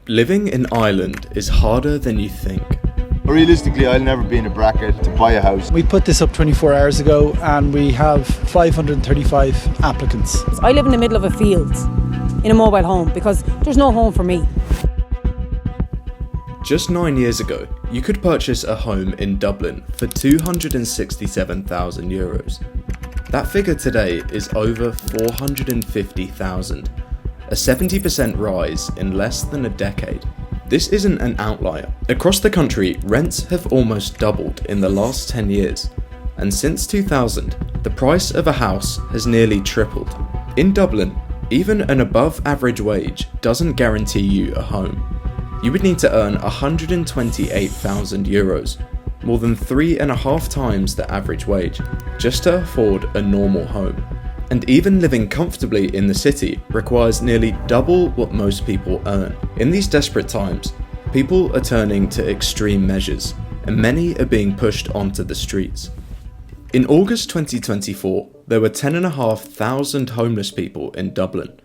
Living in Ireland is harder than you think. Realistically, I'll never be in a bracket to buy a house. We put this up 24 hours ago and we have 535 applicants. I live in the middle of a field in a mobile home because there's no home for me. Just 9 years ago, you could purchase a home in Dublin for €267,000. That figure today is over $450,000, a 70% rise in less than a decade. This isn't an outlier. Across the country, rents have almost doubled in the last 10 years, and since 2000, the price of a house has nearly tripled. In Dublin, even an above average wage doesn't guarantee you a home. You would need to earn €128,000, more than 3.5 times the average wage, just to afford a normal home. And even living comfortably in the city requires nearly double what most people earn. In these desperate times, people are turning to extreme measures, and many are being pushed onto the streets. In August 2024, there were 10,500 homeless people in Dublin.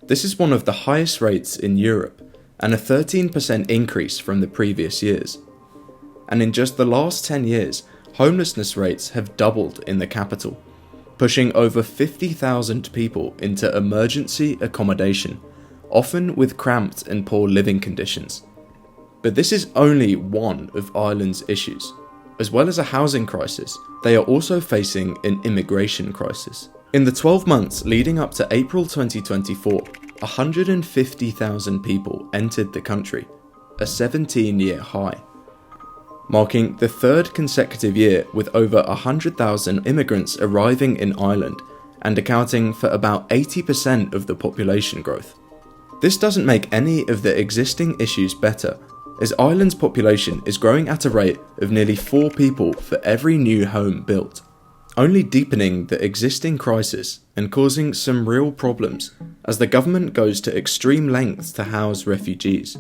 This is one of the highest rates in Europe, and a 13% increase from the previous years. And in just the last 10 years, homelessness rates have doubled in the capital, pushing over 50,000 people into emergency accommodation, often with cramped and poor living conditions. But this is only one of Ireland's issues. As well as a housing crisis, they are also facing an immigration crisis. In the 12 months leading up to April 2024, 150,000 people entered the country, a 17-year high, marking the third consecutive year with over 100,000 immigrants arriving in Ireland and accounting for about 80% of the population growth. This doesn't make any of the existing issues better, as Ireland's population is growing at a rate of nearly 4 people for every new home built, only deepening the existing crisis and causing some real problems as the government goes to extreme lengths to house refugees.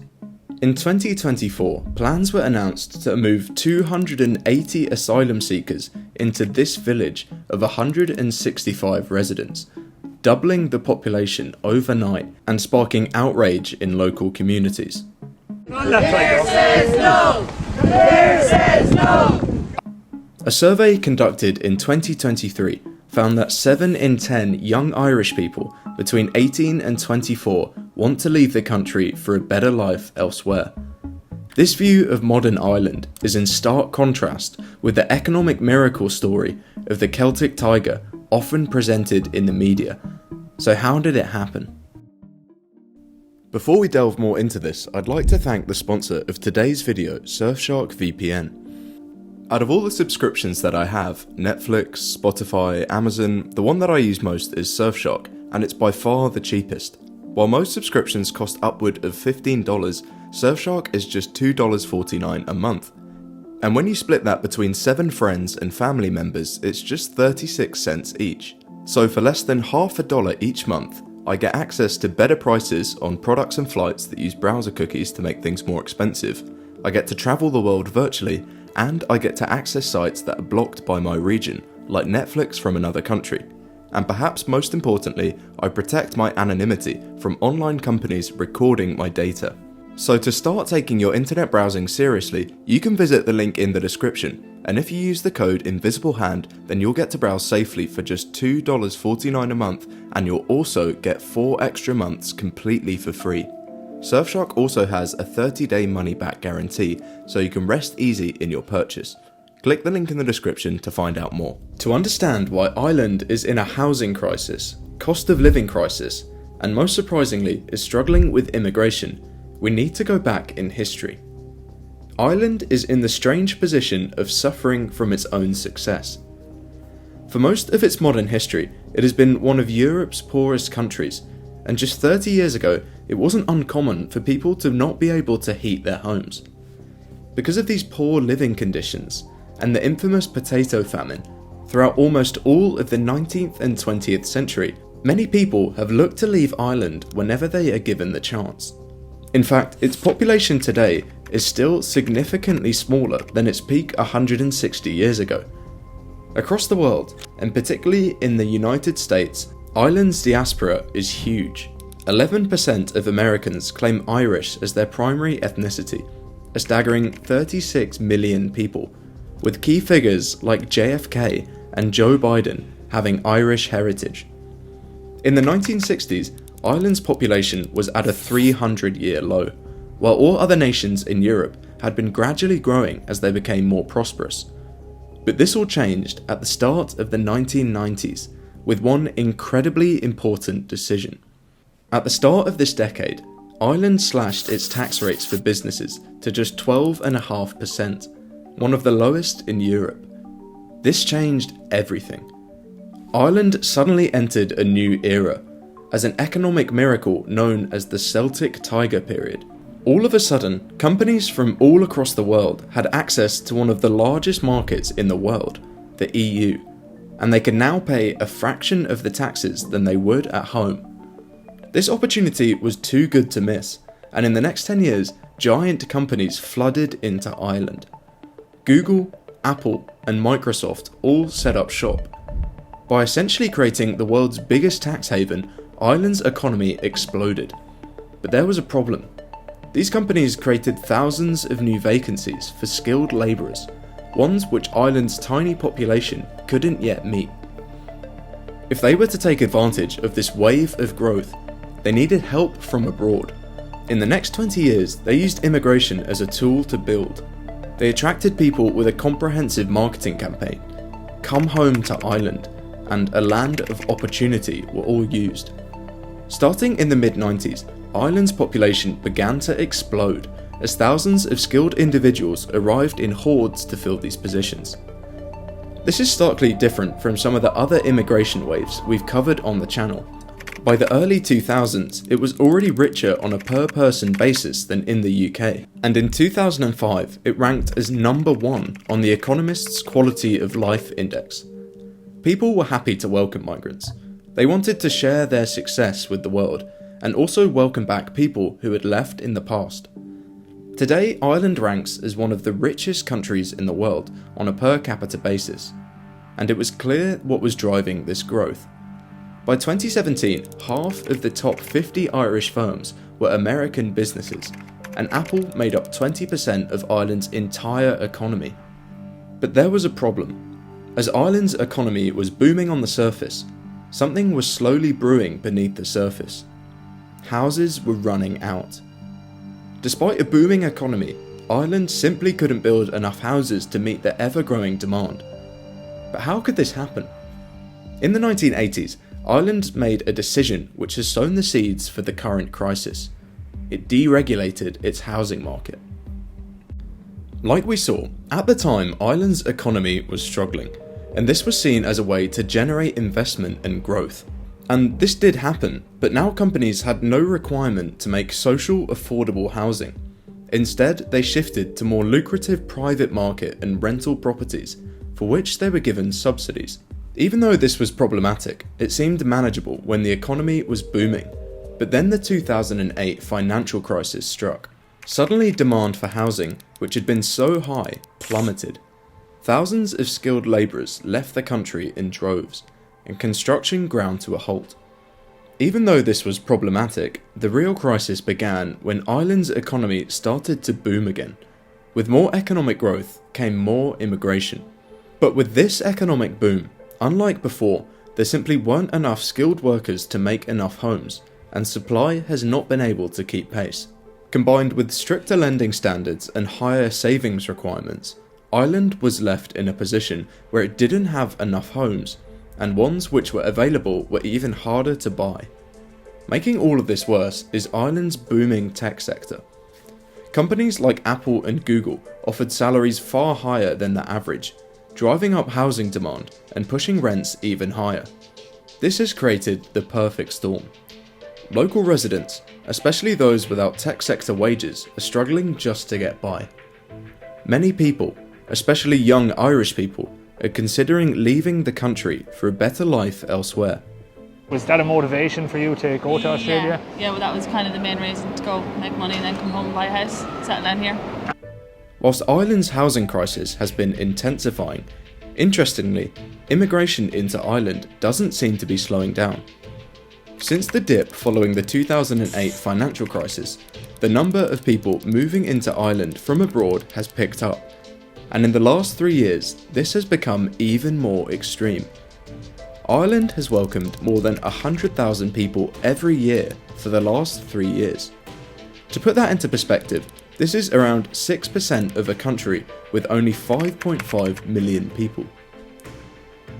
In 2024, plans were announced to move 280 asylum seekers into this village of 165 residents, doubling the population overnight and sparking outrage in local communities. Claire says no! Claire says no! A survey conducted in 2023 found that 7 in 10 young Irish people between 18 and 24 want to leave the country for a better life elsewhere. This view of modern Ireland is in stark contrast with the economic miracle story of the Celtic Tiger often presented in the media. So how did it happen? Before we delve more into this, I'd like to thank the sponsor of today's video, Surfshark VPN. Out of all the subscriptions that I have, Netflix, Spotify, Amazon, the one that I use most is Surfshark, and it's by far the cheapest. While most subscriptions cost upward of $15, Surfshark is just $2.49 a month. And when you split that between 7 friends and family members, it's just 36 cents each. So for less than $1 each month, I get access to better prices on products and flights that use browser cookies to make things more expensive. I get to travel the world virtually, and I get to access sites that are blocked by my region, like Netflix from another country. And perhaps most importantly, I protect my anonymity from online companies recording my data. So to start taking your internet browsing seriously, you can visit the link in the description, and if you use the code InvisibleHand, then you'll get to browse safely for just $2.49 a month, and you'll also get 4 extra months completely for free. Surfshark also has a 30-day money-back guarantee, so you can rest easy in your purchase. Click the link in the description to find out more. To understand why Ireland is in a housing crisis, cost of living crisis, and most surprisingly is struggling with immigration, we need to go back in history. Ireland is in the strange position of suffering from its own success. For most of its modern history, it has been one of Europe's poorest countries, and just 30 years ago, it wasn't uncommon for people to not be able to heat their homes. Because of these poor living conditions, and the infamous potato famine, throughout almost all of the 19th and 20th century, many people have looked to leave Ireland whenever they are given the chance. In fact, its population today is still significantly smaller than its peak 160 years ago. Across the world, and particularly in the United States, Ireland's diaspora is huge. 11% of Americans claim Irish as their primary ethnicity, a staggering 36 million people, with key figures like JFK and Joe Biden having Irish heritage. In the 1960s, Ireland's population was at a 300-year low, while all other nations in Europe had been gradually growing as they became more prosperous. But this all changed at the start of the 1990s with one incredibly important decision. At the start of this decade, Ireland slashed its tax rates for businesses to just 12.5%, one of the lowest in Europe. This changed everything. Ireland suddenly entered a new era, as an economic miracle known as the Celtic Tiger period. All of a sudden, companies from all across the world had access to one of the largest markets in the world, the EU, and they could now pay a fraction of the taxes than they would at home. This opportunity was too good to miss, and in the next 10 years, giant companies flooded into Ireland. Google, Apple, and Microsoft all set up shop. By essentially creating the world's biggest tax haven, Ireland's economy exploded. But there was a problem. These companies created thousands of new vacancies for skilled labourers, ones which Ireland's tiny population couldn't yet meet. If they were to take advantage of this wave of growth, they needed help from abroad. In the next 20 years, they used immigration as a tool to build. They attracted people with a comprehensive marketing campaign. Come home to Ireland and a land of opportunity were all used. Starting in the mid-90s, Ireland's population began to explode as thousands of skilled individuals arrived in hordes to fill these positions. This is starkly different from some of the other immigration waves we've covered on the channel. By the early 2000s, it was already richer on a per-person basis than in the UK, and in 2005 it ranked as number 1 on The Economist's Quality of Life Index. People were happy to welcome migrants. They wanted to share their success with the world, and also welcome back people who had left in the past. Today, Ireland ranks as one of the richest countries in the world on a per capita basis, and it was clear what was driving this growth. By 2017, half of the top 50 Irish firms were American businesses, and Apple made up 20% of Ireland's entire economy. But there was a problem. As Ireland's economy was booming on the surface, something was slowly brewing beneath the surface. Houses were running out. Despite a booming economy, Ireland simply couldn't build enough houses to meet the ever-growing demand. But how could this happen? In the 1980s, Ireland made a decision which has sown the seeds for the current crisis. It deregulated its housing market. Like we saw, at the time Ireland's economy was struggling, and this was seen as a way to generate investment and growth. And this did happen, but now companies had no requirement to make social affordable housing. Instead, they shifted to more lucrative private market and rental properties, for which they were given subsidies. Even though this was problematic, it seemed manageable when the economy was booming. But then the 2008 financial crisis struck. Suddenly demand for housing, which had been so high, plummeted. Thousands of skilled labourers left the country in droves, and construction ground to a halt. Even though this was problematic, the real crisis began when Ireland's economy started to boom again. With more economic growth came more immigration. But with this economic boom, unlike before, there simply weren't enough skilled workers to make enough homes, and supply has not been able to keep pace. Combined with stricter lending standards and higher savings requirements, Ireland was left in a position where it didn't have enough homes, and ones which were available were even harder to buy. Making all of this worse is Ireland's booming tech sector. Companies like Apple and Google offered salaries far higher than the average, driving up housing demand and pushing rents even higher. This has created the perfect storm. Local residents, especially those without tech sector wages, are struggling just to get by. Many people, especially young Irish people, are considering leaving the country for a better life elsewhere. Was that a motivation for you to go to Australia? Yeah, well, that was kind of the main reason to go, make money and then come home and buy a house, settle down here. Whilst Ireland's housing crisis has been intensifying, interestingly, immigration into Ireland doesn't seem to be slowing down. Since the dip following the 2008 financial crisis, the number of people moving into Ireland from abroad has picked up, and in the last 3 years, this has become even more extreme. Ireland has welcomed more than 100,000 people every year for the last 3 years. To put that into perspective, this is around 6% of a country with only 5.5 million people.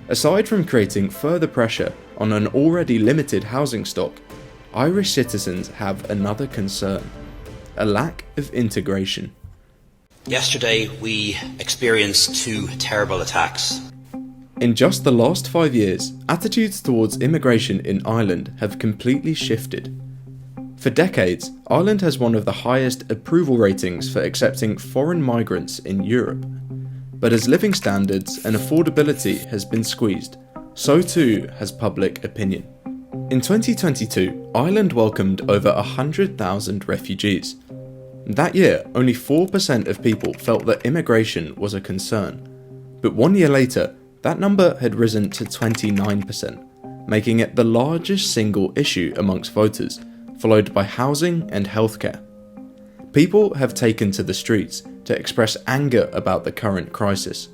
Aside from creating further pressure on an already limited housing stock, Irish citizens have another concern: a lack of integration. Yesterday we experienced 2 terrible attacks. In just the last 5 years, attitudes towards immigration in Ireland have completely shifted. For decades, Ireland has one of the highest approval ratings for accepting foreign migrants in Europe. But as living standards and affordability has been squeezed, so too has public opinion. In 2022, Ireland welcomed over 100,000 refugees. That year, only 4% of people felt that immigration was a concern. But 1 year later, that number had risen to 29%, making it the largest single issue amongst voters, followed by housing and healthcare. People have taken to the streets to express anger about the current crisis.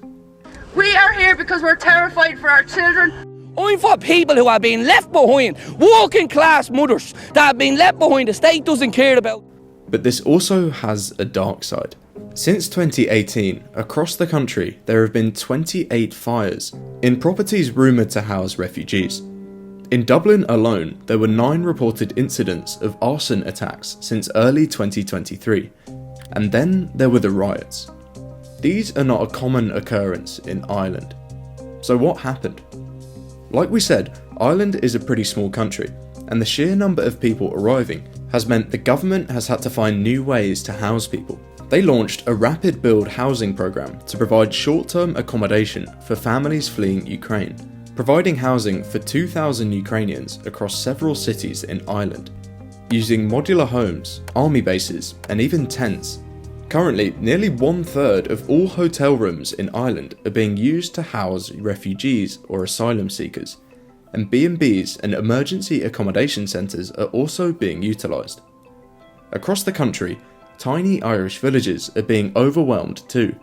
We are here because we're terrified for our children. I'm for people who are being left behind, working class mothers that have been left behind the state doesn't care about. But this also has a dark side. Since 2018, across the country, there have been 28 fires in properties rumoured to house refugees. In Dublin alone, there were 9 reported incidents of arson attacks since early 2023, and then there were the riots. These are not a common occurrence in Ireland. So what happened? Like we said, Ireland is a pretty small country, and the sheer number of people arriving has meant the government has had to find new ways to house people. They launched a rapid build housing programme to provide short-term accommodation for families fleeing Ukraine, providing housing for 2,000 Ukrainians across several cities in Ireland, using modular homes, army bases, and even tents. Currently, nearly 1/3 of all hotel rooms in Ireland are being used to house refugees or asylum seekers, and B&Bs and emergency accommodation centres are also being utilised. Across the country, tiny Irish villages are being overwhelmed too,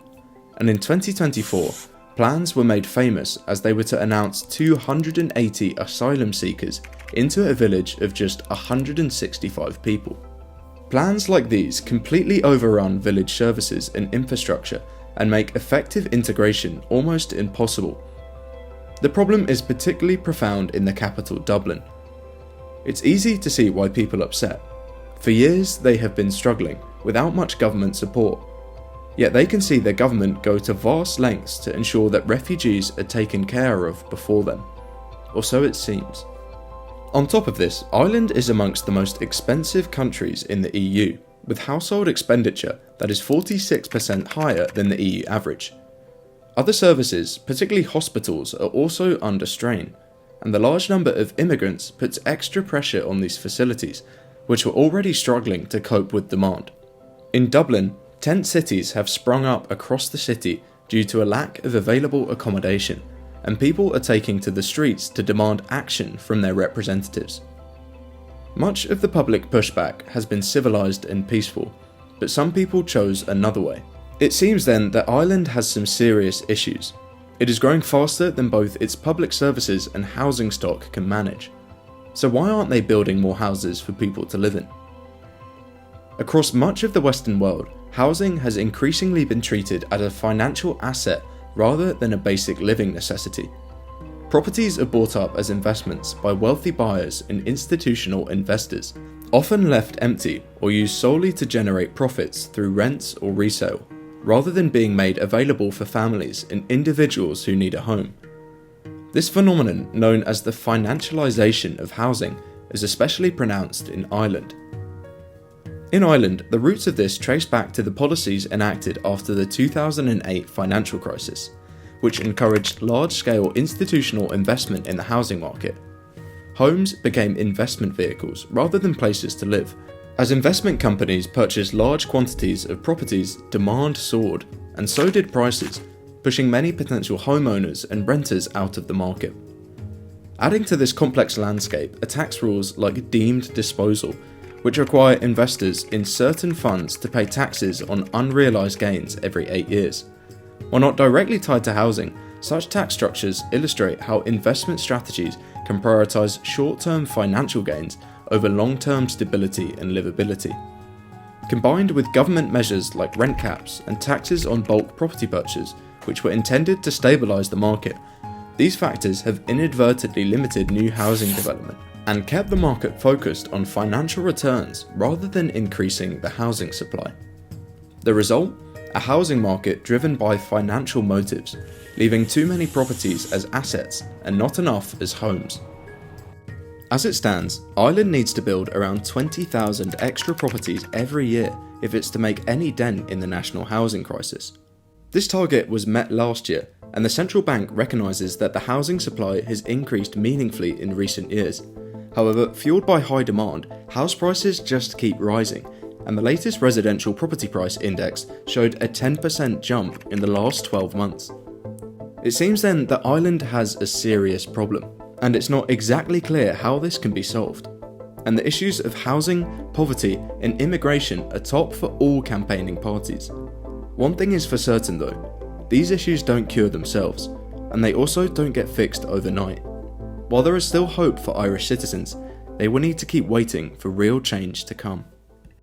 and in 2024, plans were made famous as they were to announce 280 asylum seekers into a village of just 165 people. Plans like these completely overrun village services and infrastructure and make effective integration almost impossible. The problem is particularly profound in the capital, Dublin. It's easy to see why people are upset. For years, they have been struggling without much government support. Yet they can see their government go to vast lengths to ensure that refugees are taken care of before them. Or so it seems. On top of this, Ireland is amongst the most expensive countries in the EU, with household expenditure that is 46% higher than the EU average. Other services, particularly hospitals, are also under strain, and the large number of immigrants puts extra pressure on these facilities, which were already struggling to cope with demand. In Dublin, tent cities have sprung up across the city due to a lack of available accommodation, and people are taking to the streets to demand action from their representatives. Much of the public pushback has been civilised and peaceful, but some people chose another way. It seems then that Ireland has some serious issues. It is growing faster than both its public services and housing stock can manage. So why aren't they building more houses for people to live in? Across much of the Western world, housing has increasingly been treated as a financial asset rather than a basic living necessity. Properties are bought up as investments by wealthy buyers and institutional investors, often left empty or used solely to generate profits through rents or resale, rather than being made available for families and individuals who need a home. This phenomenon, known as the financialisation of housing, is especially pronounced in Ireland. In Ireland, the roots of this trace back to the policies enacted after the 2008 financial crisis, which encouraged large-scale institutional investment in the housing market. Homes became investment vehicles rather than places to live. As investment companies purchased large quantities of properties, demand soared, and so did prices, pushing many potential homeowners and renters out of the market. Adding to this complex landscape are tax rules like deemed disposal, which require investors in certain funds to pay taxes on unrealised gains every 8 years. While not directly tied to housing, such tax structures illustrate how investment strategies can prioritise short-term financial gains over long-term stability and livability. Combined with government measures like rent caps and taxes on bulk property purchases, which were intended to stabilise the market, these factors have inadvertently limited new housing development and kept the market focused on financial returns rather than increasing the housing supply. The result? A housing market driven by financial motives, leaving too many properties as assets and not enough as homes. As it stands, Ireland needs to build around 20,000 extra properties every year if it's to make any dent in the national housing crisis. This target was met last year, and the central bank recognises that the housing supply has increased meaningfully in recent years. However, fueled by high demand, house prices just keep rising, and the latest residential property price index showed a 10% jump in the last 12 months. It seems then that Ireland has a serious problem, and it's not exactly clear how this can be solved. And the issues of housing, poverty, and immigration are top for all campaigning parties. One thing is for certain though, these issues don't cure themselves, and they also don't get fixed overnight. While there is still hope for Irish citizens, they will need to keep waiting for real change to come.